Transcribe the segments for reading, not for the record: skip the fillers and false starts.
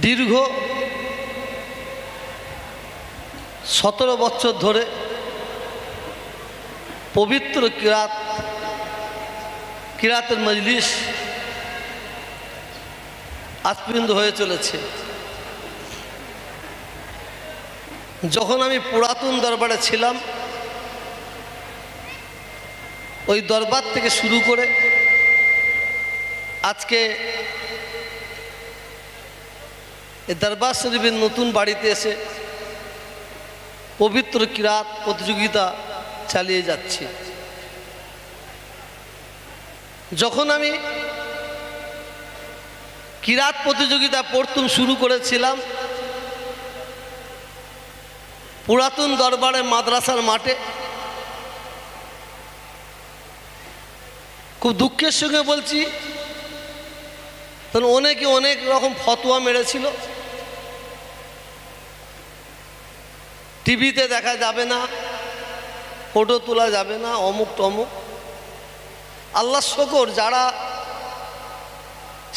দীর্ঘ 17 বছর ধরে পবিত্র কিরাতের মজলিস আজ পর্যন্ত হয়ে চলেছে। যখন আমি পুরাতন দরবারে ছিলাম, ওই দরবার থেকে শুরু করে আজকে এই দরবার শরীফের নতুন বাড়িতে এসে পবিত্র কিরাত প্রতিযোগিতা চালিয়ে যাচ্ছি। যখন আমি কিরাত প্রতিযোগিতা প্রথম শুরু করেছিলাম পুরাতন দরবারে মাদ্রাসার মাঠে, খুব দুঃখের সঙ্গে বলছি, তখন অনেকে অনেক রকম ফতোয়া মেরেছিল। টিভিতে দেখা যাবে না, ফটো তোলা যাবে না, অমুক তমুক। আল্লাহ শকর, যারা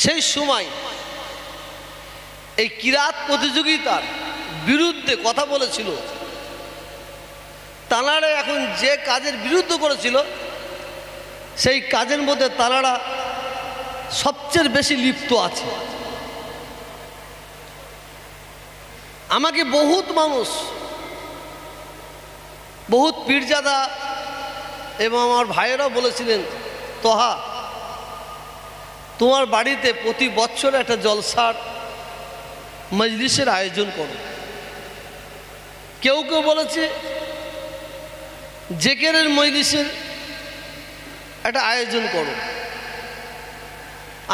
সেই সময় এই কিরাত প্রতিযোগিতার বিরুদ্ধে কথা বলেছিল, তাঁরা এখন যে কাজের বিরুদ্ধে করেছিল সেই কাজের মধ্যে তাঁরা সবচেয়ে বেশি লিপ্ত আছে। আমাকে বহুত মানুষ, বহুত পীরজাদা এবং আমার ভাইয়েরাও বলেছিলেন, তোহা তোমার বাড়িতে প্রতি বছর একটা জলসার মজলিসের আয়োজন করো। কেউ কেউ বলেছে জেকেরের মজলিসের একটা আয়োজন করো।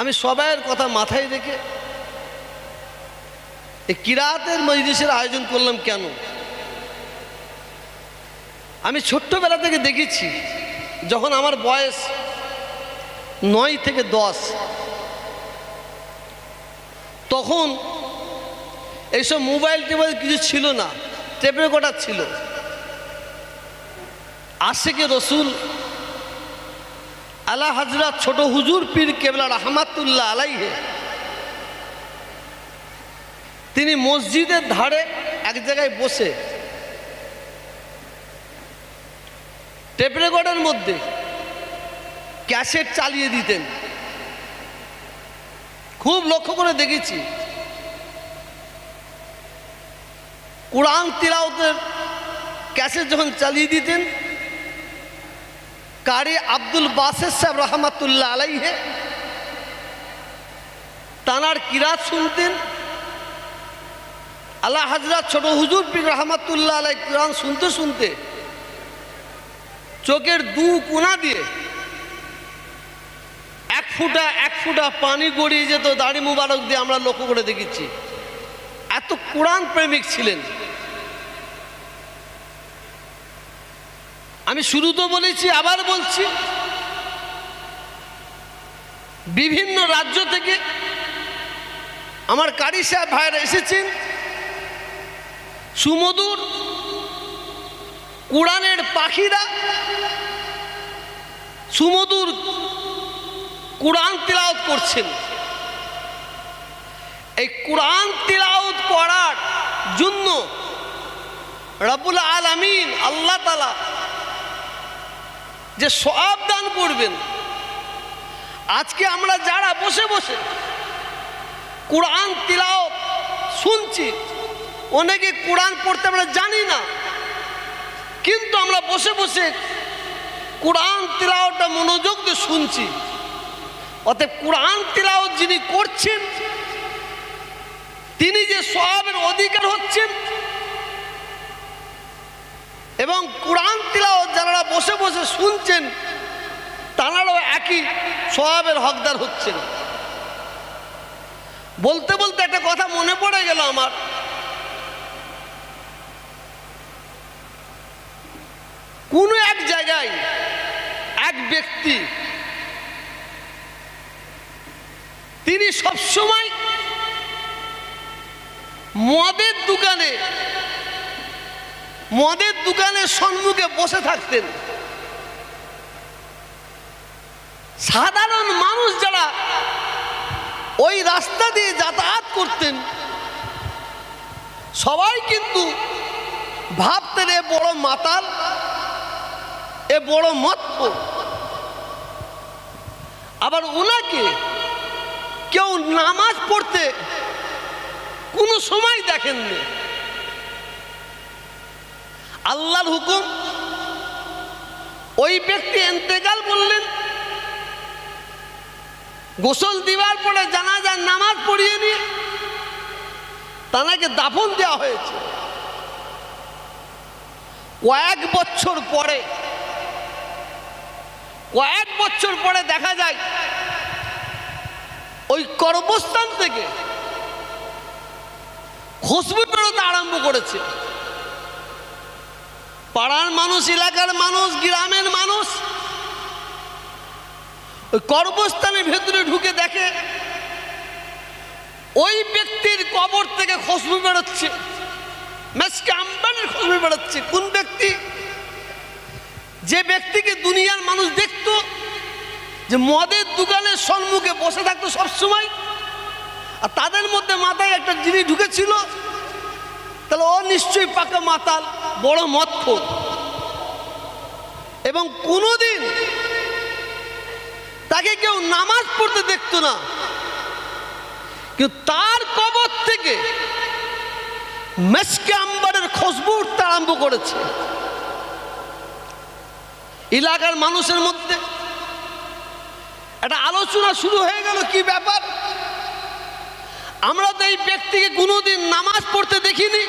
আমি সবাইয়ের কথা মাথায় রেখে এই কিরাতের মজলিসের আয়োজন করলাম। কেন? আমি ছোট্টবেলা থেকে দেখেছি, যখন আমার বয়স 9 থেকে 10, তখন এইসব মোবাইল টোবাইল কিছু ছিল না, টেপ রেকর্ডার ছিল। আশিকে রসুল আলা হযরত ছোট হুজুর পীর কেবলা রহমাতুল্লাহ আলাইহি, তিনি মসজিদের ধারে এক জায়গায় বসে টেপ রেকর্ডের মধ্যে ক্যাসেট চালিয়ে দিতেন। খুব লক্ষ্য করে দেখেছি, কোরআন তিলাওয়াতের ক্যাসেট যখন চালিয়ে দিতেন, কারি আব্দুল বাসের সাহেব রহমাতুল্লাহ আলাইহি তানার কিরাত শুনতেন। আলা হযরত ছোট হুজুর পীর রহমাতুল্লাহ আলাইহি কোরআন শুনতে শুনতে চোখের দু কোনা দিয়ে এক ফুটা পানি গড়িয়ে যেত দাড়ি মুবারক দিয়ে। আমরা লক্ষ্য করে দেখেছি, এত কোরআন প্রেমিক ছিলেন। আমি শুরু তো বলেছি, আবার বলছি, বিভিন্ন রাজ্য থেকে আমার কারি সাহেব ভাইরা এসেছেন। সুমধুর কোরআনের পাখিরা সুমধুর কোরআন তিলাওয়াত করছেন। এই কোরআন তিলাওয়াত করার জন্য রব্বুল আলামিন আল্লাহ তাআলা যে সওয়াব দান করবেন, আজকে আমরা যারা বসে বসে কোরআন তিলাওয়াত শুনছি, অনেকে কোরআন পড়তে আমরা জানি না, কিন্তু আমরা বসে বসে কোরআন তিলাওয়াতটা মনোযোগ দিয়ে শুনছি। অতএব কোরআন তিলাওয়াত যিনি করছেন, তিনি যে সওয়াবের অধিকার হচ্ছেন, এবং কোরআন তিলাওয়াত যারা বসে বসে শুনছেন, তারাও একই সওয়াবের হকদার হচ্ছেন। বলতে বলতে একটা কথা মনে পড়ে গেল আমার। কোন এক জায়গায় এক ব্যক্তি, তিনি সবসময় মদের দোকানের সম্মুখে বসে থাকতেন। সাধারণ মানুষ যারা ওই রাস্তা দিয়ে যাতায়াত করতেন, সবাই কিন্তু ভাবতেন এ বড় মাতাল, এ বড় মতখোর। আবার ওনাকে কেউ নামাজ পড়তে কোনো সময় দেখেননি। আল্লাহর হুকুম, ওই ব্যক্তি ইন্তেকাল করলেন, গোসল দিবার পরে জানাজার নামাজ পড়িয়ে নিয়ে তাকে দাফন দেওয়া হয়েছে। কয়েক বছর পরে দেখা যায় ওই কর্মস্থান থেকে খুশবু বেরোতে আরম্ভ করেছে। পাড়ার মানুষ, এলাকার মানুষ, গ্রামের মানুষ ওই কর্মস্থানের ভেতরে ঢুকে দেখে ওই ব্যক্তির কবর থেকে খুশবু বেরোচ্ছে, মেসকে আম্বানির খুশবু বেরোচ্ছে। কোন ব্যক্তি? যে ব্যক্তিকে দুনিয়ার মানুষ দেখতো যে মদের দোকানের সম্মুখে বসে থাকতো সবসময়, আর তাদের মধ্যে মাথায় একটা জিনিস ঢুকেছিল, তাহলে ও নিশ্চয়ই পাকা মাতাল, বড় মদখোর। এবং কোনোদিন তাকে কেউ নামাজ পড়তে দেখতো না, কিন্তু তার কবর থেকে মেসকে আম্বারের খুশবু উঠতে আরম্ভ করেছে। এলাকার মানুষের মধ্যে একটা আলোচনা শুরু হয়ে গেল, কি ব্যাপার? আমরা তো এই ব্যক্তিকে কোনোদিন নামাজ পড়তে দেখিনি,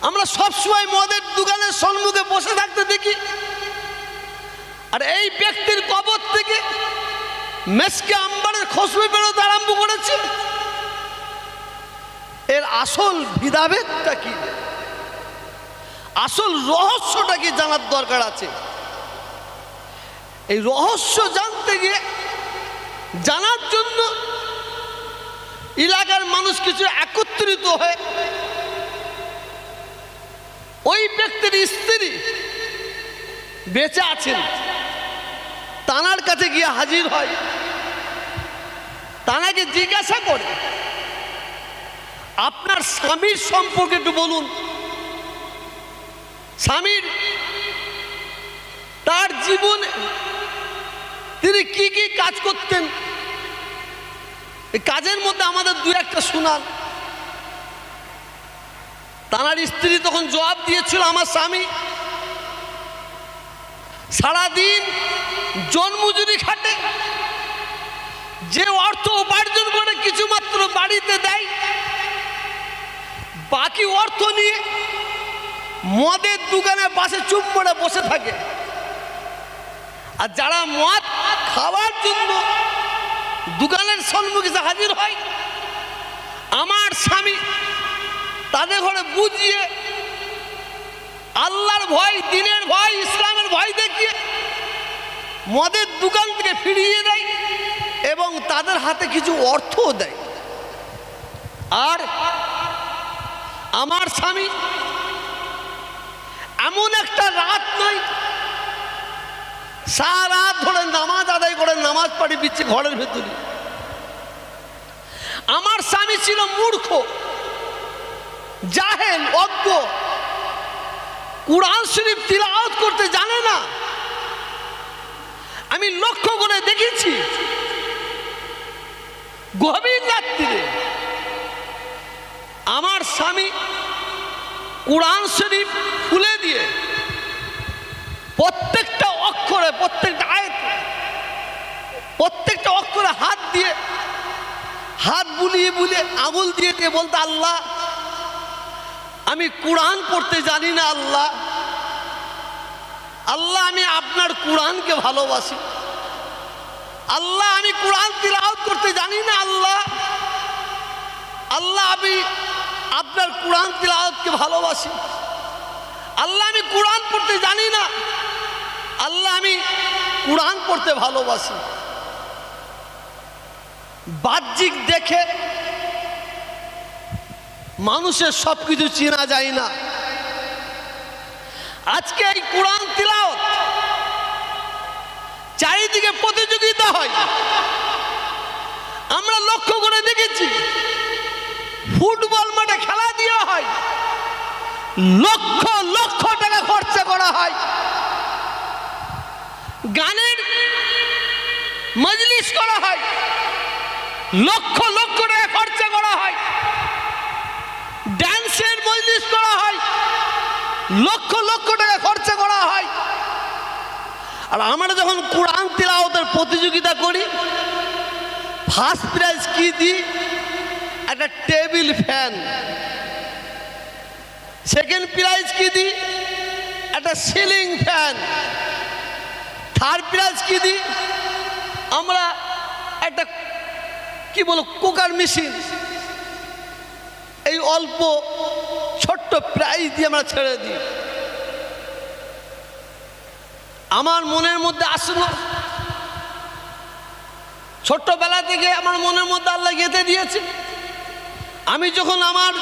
আমরা সবসময় মদের দোকানের সম্মুখে বসে থাকতে দেখি, আর এই ব্যক্তির কবর থেকে মেসকে আম্বারের খুশবু বেরোতে আরম্ভ করেছে। এর আসল ভেদাভেদটা কি, আসল রহস্যটা কি জানার দরকার আছে। এই রহস্য জানতে গিয়ে, জানার জন্য এলাকার মানুষ কিছু একত্রিত হয়ে ওই ব্যক্তির স্ত্রী বেঁচে আছেন তানার কাছে গিয়ে হাজির হয়। তানাকে জিজ্ঞাসা করে, আপনার স্বামীর সম্পর্কে একটু বলুন। স্বামীর তার জীবনে তিনি কি কি কাজ করতেন, এই কাজের মধ্যে আমাদের দু একটা শোনান। তার স্ত্রী তখন জবাব দিয়েছিল, আমার স্বামী সারাদিন জন্মজুরি খাটে, যে অর্থ উপার্জন করে কিছু মাত্র বাড়িতে দেয়, বাকি অর্থ নিয়ে মদের দোকানের পাশে চুপ করে বসে থাকে। আর যারা মদ খাওয়ার জন্য দোকানের সম্মুখে হাজির হয়, আমার স্বামী তাদের ঘরে বুঝিয়ে আল্লাহর ভয়, দিনের ভয়, ইসলামের ভয় দেখিয়ে মদের দোকান থেকে ফিরিয়ে দেয় এবং তাদের হাতে কিছু অর্থও দেয়। আর আমার স্বামী এমন একটা রাত নয়, সারা রাত ধরে নামাজ আদায় করে নামাজ পাড়ি দিচ্ছে ঘরের ভেতরে। আমার স্বামী ছিল মূর্খ, জাহেল, অজ্ঞ, কুরআন শরীফ তিলাওয়াত করতে জানে না। আমি লক্ষ্য করে দেখেছি, গভীর রাত্রিরে আমার স্বামী কুরআন শরীফ খুলে দিয়ে প্রত্যেকটা অক্ষরে, প্রত্যেকটা আয়াতে, প্রত্যেকটা অক্ষরে হাত দিয়ে, হাত বুলিয়ে বুলিয়ে আঙুল দিয়ে দিয়ে বলতে, আল্লাহ আমি কুরআন পড়তে জানি না, আল্লাহ আল্লাহ আমি আপনার কুরআনকে ভালোবাসি, আল্লাহ আমি কুরআন তিলাওয়াত করতে জানি না, আল্লাহ আল্লাহ আমি আপনার কুরআন তিলাওয়াতকে ভালোবাসি, আল্লাহ আমি কুরআন পড়তে জানি না, আল্লাহ আমি কুরআন পড়তে ভালোবাসি। বাহ্যিক দেখে মানুষের সবকিছু চেনা যায় না। আজকে এই কুরআন তিলাওয়াত চারিদিকে প্রতিযোগিতা হয়, আমরা লক্ষ্য করে দেখেছি। লক্ষ লক্ষ টাকা খরচা করা হয়, গানের মজলিস করা হয়, লক্ষ লক্ষ টাকা খরচা করা হয়, ডান্সের মজলিস করা হয়, লক্ষ লক্ষ টাকা খরচা করা হয়। আর আমরা যখন কোরআন তিলাওয়াতের প্রতিযোগিতা করি, ফার্স্ট প্রাইজ কি দিই? একটা টেবিল ফ্যান। সেকেন্ড প্রাইজ কি দিই? একটা সিলিং ফ্যান। থার্ড প্রাইজ কি দিই? আমরা একটা কি বলো কুকার মেশিন। এই অল্প ছোট্ট প্রাইজ দিয়ে আমরা ছেড়ে দিই। আমার মনের মধ্যে আসলো, ছোট্টবেলা থেকে আমার মনের মধ্যে আল্লাহ গেঁথে দিয়েছে। আমি যখন আমার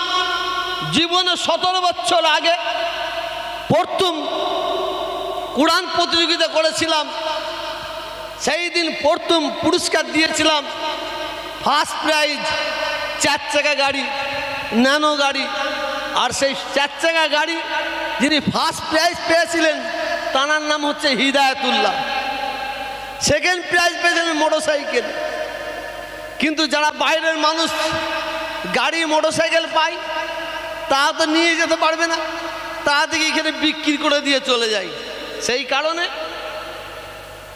জীবনে 17 বছর আগে প্রথম কোরআন প্রতিযোগিতা করেছিলাম, সেই দিন প্রথম পুরস্কার দিয়েছিলাম ফার্স্ট প্রাইজ 4 চাকা গাড়ি, ন্যানো গাড়ি। আর সেই 4 চাকা গাড়ি যিনি ফার্স্ট প্রাইজ পেয়েছিলেন তার নাম হচ্ছে হিদায়াতুল্লাহ। সেকেন্ড প্রাইজ পেয়েছিলেন মোটরসাইকেল। কিন্তু যারা বাইরের মানুষ গাড়ি মোটরসাইকেল পায় তা তো নিয়ে যেতে পারবে না, তাদেরকে এখানে বিক্রি করে দিয়ে চলে যায়। সেই কারণে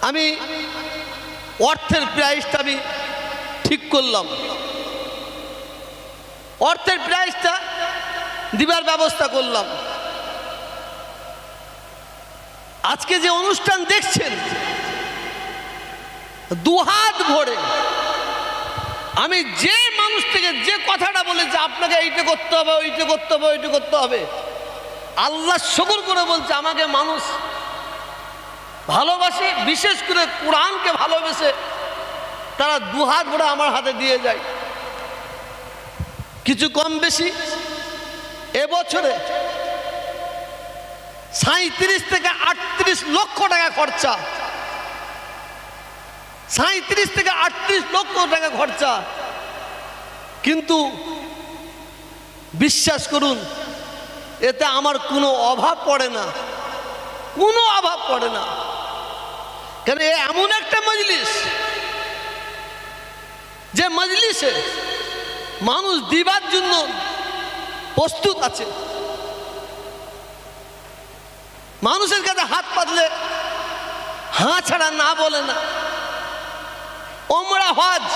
আমি অর্থের প্রাইজটা আমি ঠিক করলাম, অর্থের প্রাইজটা দিবার ব্যবস্থা করলাম। আজকে যে অনুষ্ঠান দেখছেন, দুহাত ভরে আমি যে মানুষ থেকে যে কথাটা বলেছি আপনাকে এইটা করতে হবে, ওইটা করতে হবে, ওইটা করতে হবে, আল্লাহ শুকর করে বলছে আমাকে মানুষ ভালোবাসে, বিশেষ করে কোরআনকে ভালোবেসে তারা দুহাত ভরে আমার হাতে দিয়ে যায়। কিছু কম বেশি এবছরে 37 থেকে 38 লক্ষ টাকা খরচা, 37 থেকে 38 লক্ষ টাকা খরচা। কিন্তু বিশ্বাস করুন, এতে আমার কোনো অভাব পড়ে না, কোনো অভাব পড়ে না। কেন এমন একটা মজলিস, যে মজলিসে মানুষ দিবার জন্য প্রস্তুত আছে। মানুষের কাছে হাত পাতলে হাঁ ছাড়া না বলে না। ওমরা হজ,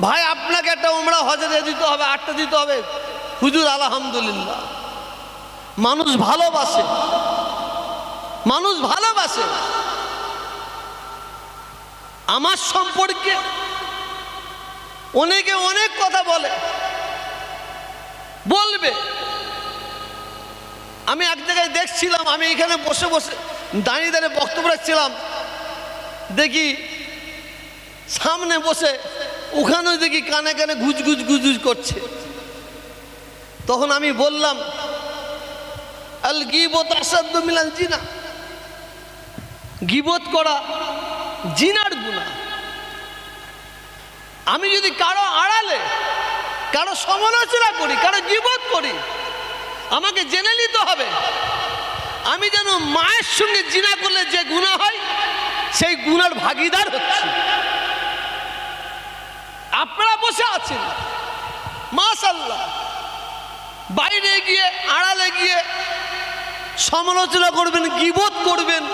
ভাই আপনাকে একটা ওমরা হজে দিতে হবে, 8টা দিতে হবে, হুজুর আলহামদুলিল্লাহ। মানুষ ভালোবাসে, মানুষ ভালোবাসে। আমার সম্পর্কে অনেকে অনেক কথা বলে, বলবে। আমি এক জায়গায় দেখছিলাম, আমি এখানে বসে বসে দাঁড়িয়ে দাঁড়িয়ে বক্তব্য রাখছিলাম, দেখি সামনে বসে ওখানেও দেখি কানে কানে গুজগুজ গুজগুজ করছে। তখন আমি বললাম, আল গীবত আসাদ্দু মিনাল জিনা, গীবত করা জিনার গুনাহ। আমি যদি কারো আড়ালে কারো সমালোচনা করি, কারো গীবত করি, আমাকে জেনে নিতে হবে আমি যেন মায়ের সঙ্গে জিনা করলে যে গুনাহ হয় সেই গুনার ভাগীদার হচ্ছি। আপনারা বসে আছেন মাশাআল্লাহ, বাইরে গিয়ে আড়ালে গিয়ে সমালোচনা করবেন, গীবত করবেন।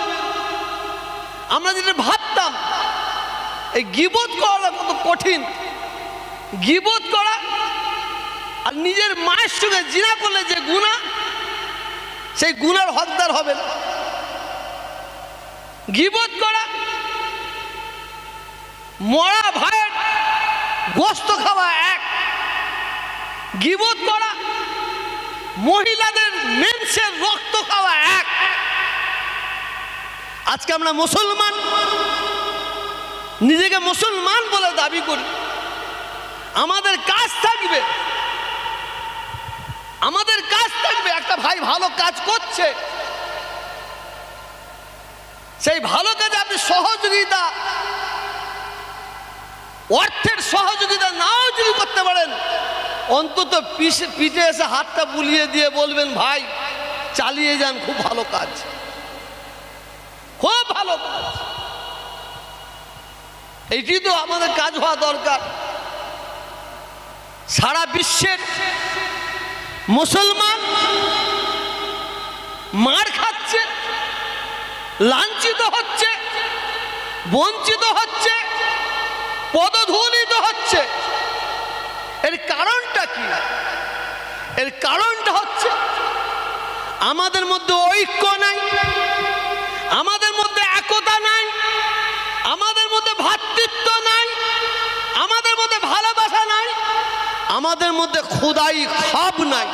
আমরা যেটা ভাবতাম এই গীবত করা কত কঠিন, গীবত করা আর নিজের মায়ের সঙ্গে জিনা করলে যে গুনাহ সেই গুনার হকদার হবে না। গীবত করা মরা ভাইয়ের গোশত খাওয়া এক, গীবত করা মহিলাদের মেন্সের রক্ত খাওয়া এক। আজকে আমরা মুসলমান, নিজেকে মুসলমান বলে দাবি করি, আমাদের কাজ থাকবে, আমাদের কাজ থাকবে একটা ভাই ভালো কাজ করছে, সেই ভালো কাজে আপনি সহযোগিতা, অর্থের সহযোগিতা নাও যদি করতে পারেন অন্তত পিঠে এসে হাতটা বুলিয়ে দিয়ে বলবেন, ভাই চালিয়ে যান, খুব ভালো কাজ, খুব ভালো কাজ। এইটি তো আমাদের কাজ হওয়া দরকার। সারা বিশ্বের মুসলমান মার খাচ্ছে, লাঞ্ছিত হচ্ছে, বঞ্চিত হচ্ছে, পদধূলিত হচ্ছে। এর কারণটা কি? এর কারণটা হচ্ছে আমাদের মধ্যে ঐক্য নাই, আমাদের মধ্যে একতা নাই, আমাদের মধ্যে ভ্রাতৃত্ব নাই, আমাদের মধ্যে ভালোবাসা নাই, আমাদের মধ্যে খোদাই খাব নাই।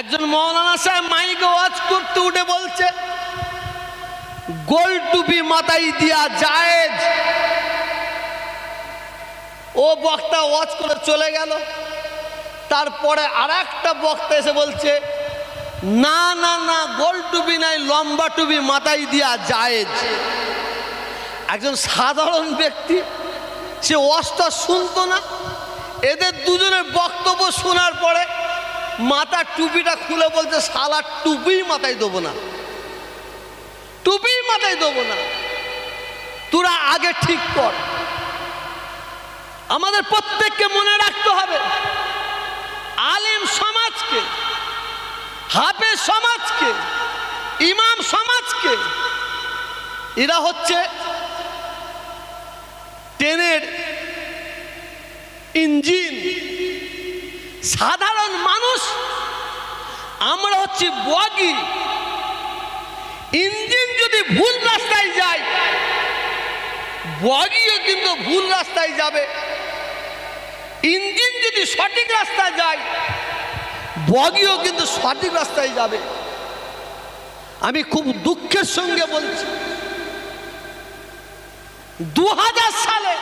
একজন মৌলানা সাহেব মাইকে ওয়াজ করতে উঠে বলছে, গোল টুপি মাথায় দিয়া জায়েজ। ও বক্তা ওয়াজ করে চলে গেল। তারপরে আর একটা বক্তা এসে বলছে, না না না, গোল টুপি নাই, লম্বা টুপি মাথায় দিয়া জায়েজ। একজন সাধারণ ব্যক্তি, সে ওয়াজটা শুনতো না। এদের দুজনের বক্তব্য শোনার পরে মাথার টুপিটা খুলে বলছে, শালা টুপি মাথায় দেবো না, টুপি মাথায় দেবো না, তোরা আগে ঠিক কর। আমাদের প্রত্যেককে মনে রাখতে হবে, আলেম সমাজকে, হাফেজ সমাজকে, ইমাম সমাজকে, এরা হচ্ছে ট্রেনের ইঞ্জিন। সাধারণ মানুষ আমরা হচ্ছে বগি। ইঞ্জিন যদি ভুল রাস্তায় যায়, বগিও কিন্তু ভুল রাস্তায় যাবে। ইঞ্জিন যদি সঠিক রাস্তায় যায়, বগিও কিন্তু সঠিক রাস্তায় যাবে। আমি খুব দুঃখের সঙ্গে বলছি, 2000 সালে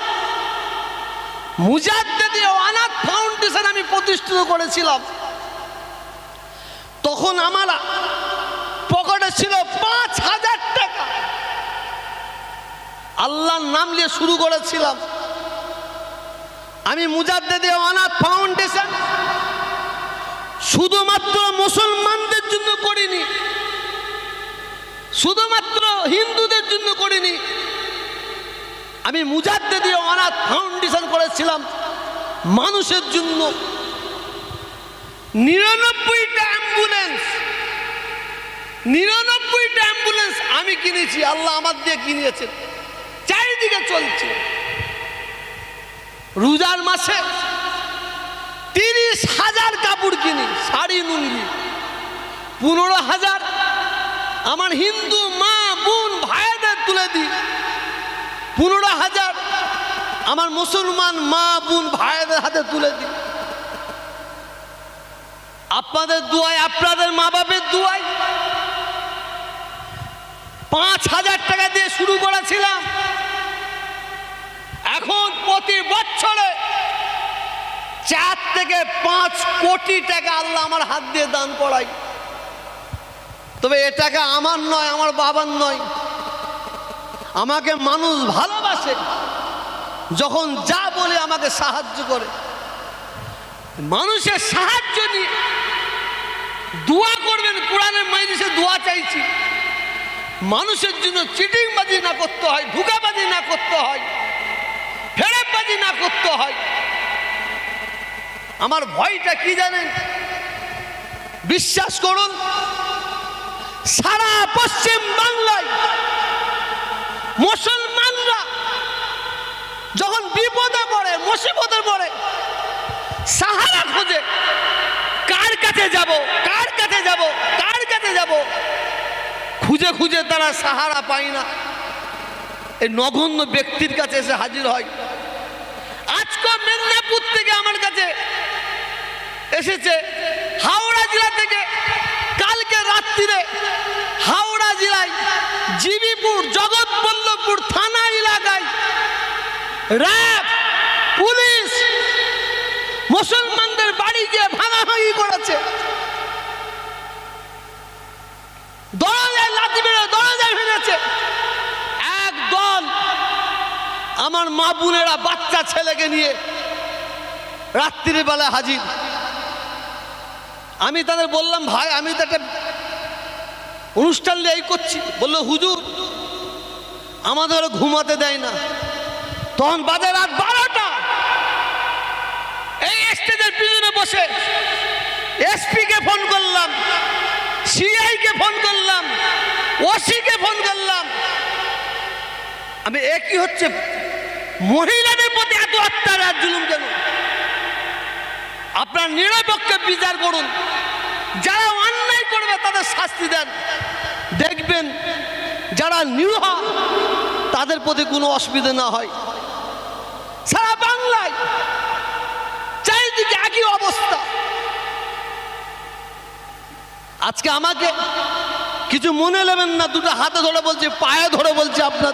মুজাদ্দেদে অনাথ ফাউন্ডেশন আমি প্রতিষ্ঠিত করেছিলাম। তখন আমার পকেটে ছিল 5000 টাকা। আল্লাহর নাম নিয়ে শুরু করেছিলাম। আমি মুজাদ্দেদে অনাথ ফাউন্ডেশন শুধুমাত্র মুসলমানদের জন্য করিনি, শুধুমাত্র হিন্দুদের জন্য করিনি। আমি মুজাদ্দেদে অনাথ ফাউন্ডেশন করেছিলাম মানুষের জন্য। 99টা অ্যাম্বুলেন্স, 99টা অ্যাম্বুলেন্স আমি কিনেছি, আল্লাহ আমার দিয়ে কিনেছেন, চারিদিকে চলছে। রোজার মাসে 30,000 কাপড় কিনি, শাড়ি লুঙ্গি। 15,000 আমার হিন্দু মা বোন ভাইদের তুলে দিই। 15,000 আমার মুসলমান মা বোন ভাইদের হাতে তুলে দিই। আপনাদের দোয়ায়, আপনাদের মা বাপের দোয়ায় 5,000 টাকা দিয়ে শুরু করেছিলাম। এখন প্রতি বছরে 4 থেকে 5 কোটি টাকা আল্লাহ আমার হাত দিয়ে দান করাই। তবে এ টাকা আমার নয়, আমার বাবার নয়। আমাকে মানুষ ভালোবাসে, যখন যা বলে আমাকে সাহায্য করে। মানুষের সাহায্য নিয়ে দোয়া করবেন। কোরআনের মাইলিসে দোয়া চাইছি, মানুষের জন্য চিটিংবাজি না করতে হয়, ধোঁকাবাজি না করতে হয়, ফেরেববাজি না করতে হয়। আমার ভয়টা কি জানেন? বিশ্বাস করুন, সারা পশ্চিম বাংলায় মুসলমানরা যখন বিপদে পড়ে, মুসিবতে পড়ে, সাহারা খোঁজে। কার কাছে যাব, কার কাছে যাব, কার কাছে যাব, খুঁজে খুঁজে তারা সাহারা পায় না। এই নগণ্য ব্যক্তির কাছে এসে হাজির হয়। আজকে মেদিনীপুর থেকে আমার কাছে এসেছে, হাওড়া জেলা থেকে। কালকে রাত্রিরে হাওড়া জেলায় জিবিপুর জগৎবল্লভপুর থানা এলাকায় র্যাব পুলিশ মুসলমানদের বাড়ি গিয়ে ভাঙাভাঙি করেছে। দরজায় লাথি মেরে দরজায় ভেঙেছে। একদল আমার মা বোনেরা বাচ্চা ছেলেকে নিয়ে রাত্রির বেলায় হাজির। আমি তাদের বললাম, ভাই আমি তো একটা অনুষ্ঠান নিয়ে এই করছি। বললো, হুজুর আমাদের ঘুমাতে দেয় না। তখন বাজে রাত 12টা। এই স্টেজের পিছনে বসে এসপি কে ফোন করলাম, সিআই কে ফোন করলাম, ওসি কে ফোন করলাম। আমি একই হচ্ছে, মহিলাদের প্রতি এত অত্যাচার আর জুলুম কেন? আপনার নিরপেক্ষে বিচার করুন, যারা অন্যায় করবে তাদের শাস্তি দেন। দেখবেন যারা নিরীহ তাদের প্রতি কোনো অসুবিধা না হয়। সারা বাংলায় চারিদিকে একই অবস্থা। আজকে আমাকে কিছু মনে নেবেন না, দুটো হাতে ধরে বলছে, পায়ে ধরে বলছে, আপনার